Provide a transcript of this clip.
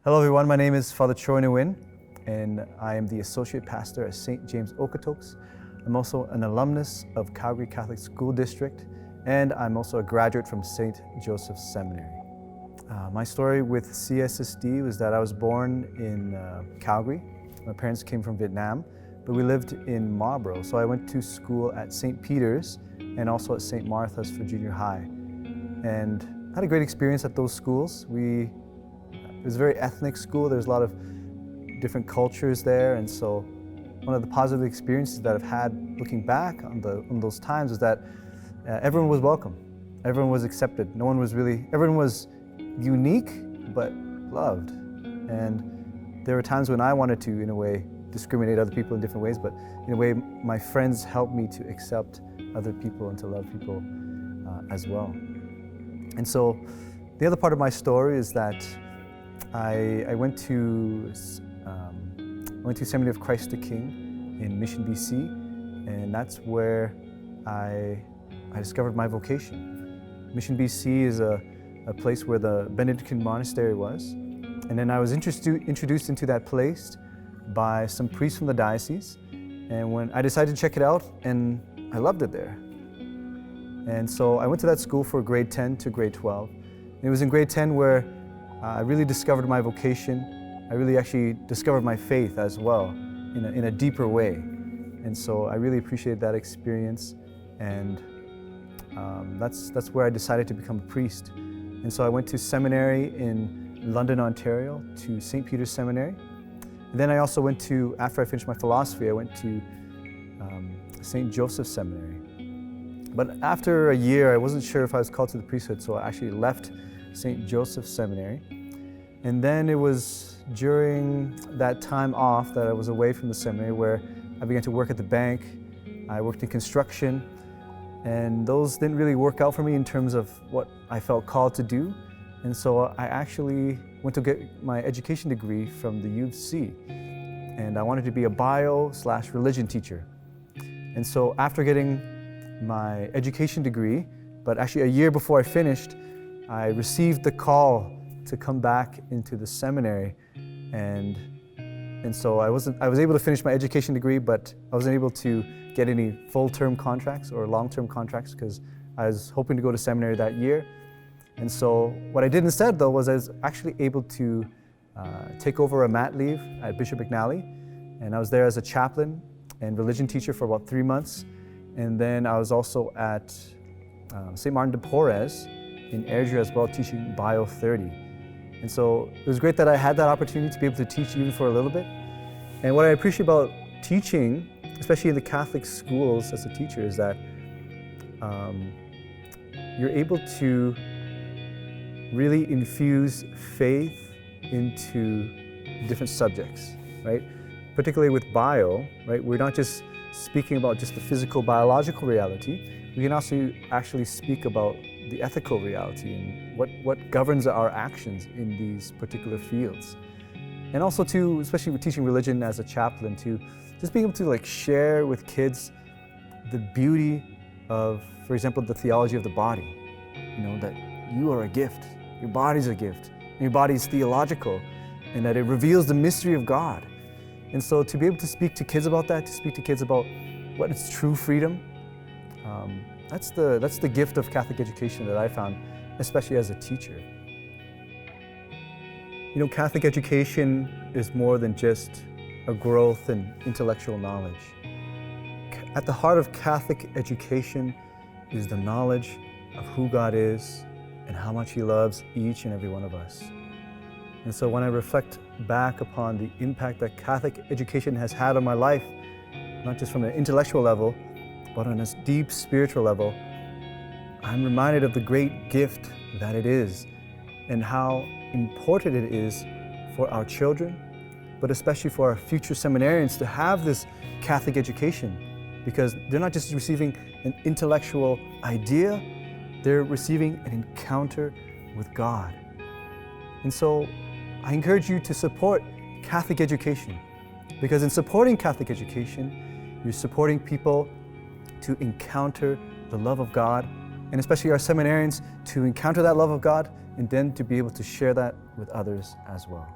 Hello everyone, my name is Father Nguyen, and I am the Associate Pastor at St. James Okotoks. I'm also an alumnus of Calgary Catholic School District, and I'm also a graduate from St. Joseph's Seminary. My story with CSSD was that I was born in Calgary. My parents came from Vietnam, but we lived in Marlborough, so I went to school at St. Peter's and also at St. Martha's for junior high. And I had a great experience at those schools. It was a very ethnic school. There's a lot of different cultures there, and so one of the positive experiences that I've had looking back on those times is that everyone was welcome. Everyone was accepted. Everyone was unique but loved. And there were times when I wanted to, in a way, discriminate other people in different ways, but in a way, my friends helped me to accept other people and to love people as well. And so the other part of my story is that I went to Seminary of Christ the King in Mission, BC, and that's where I discovered my vocation. Mission, BC is a place where the Benedictine monastery was, and then I was introduced into that place by some priests from the diocese, and when I decided to check it out, and I loved it there. And so I went to that school for grade 10 to grade 12. And it was in grade 10 where I really discovered my vocation. I really actually discovered my faith as well in a deeper way. And so I really appreciated that experience, and that's where I decided to become a priest. And so I went to seminary in London, Ontario, to St. Peter's Seminary. And then I also went to, after I finished my philosophy, I went to St. Joseph's Seminary. But after a year, I wasn't sure if I was called to the priesthood, so I actually left St. Joseph's Seminary. And then it was during that time off that I was away from the seminary where I began to work at the bank. I worked in construction, and those didn't really work out for me in terms of what I felt called to do. And so I actually went to get my education degree from the U of C, and I wanted to be a bio/religion teacher. And so after getting my education degree, but actually a year before I finished, I received the call to come back into the seminary, and so I was able to finish my education degree, but I wasn't able to get any full-term contracts or long-term contracts because I was hoping to go to seminary that year. And so what I did instead, though, was I was actually able to take over a mat leave at Bishop McNally, and I was there as a chaplain and religion teacher for about 3 months. And then I was also at St. Martin de Porres in Airdrie as well, teaching Bio 30. And so it was great that I had that opportunity to be able to teach even for a little bit. And what I appreciate about teaching, especially in the Catholic schools as a teacher, is that you're able to really infuse faith into different subjects, right? Particularly with bio, right? We're not just speaking about just the physical, biological reality. We can also actually speak about the ethical reality and what governs our actions in these particular fields. And also to, especially with teaching religion as a chaplain, to just being able to share with kids the beauty of, for example, the theology of the body. You know, that you are a gift, your body's a gift, and your body's theological, and that it reveals the mystery of God. And so to be able to speak to kids about that, to speak to kids about what is true freedom, that's the gift of Catholic education that I found, especially as a teacher. You know, Catholic education is more than just a growth in intellectual knowledge. At the heart of Catholic education is the knowledge of who God is and how much He loves each and every one of us. And so when I reflect back upon the impact that Catholic education has had on my life, not just from an intellectual level, but on a deep spiritual level, I'm reminded of the great gift that it is and how important it is for our children, but especially for our future seminarians to have this Catholic education, because they're not just receiving an intellectual idea, they're receiving an encounter with God. And so I encourage you to support Catholic education, because in supporting Catholic education, you're supporting people to encounter the love of God, and especially our seminarians to encounter that love of God and then to be able to share that with others as well.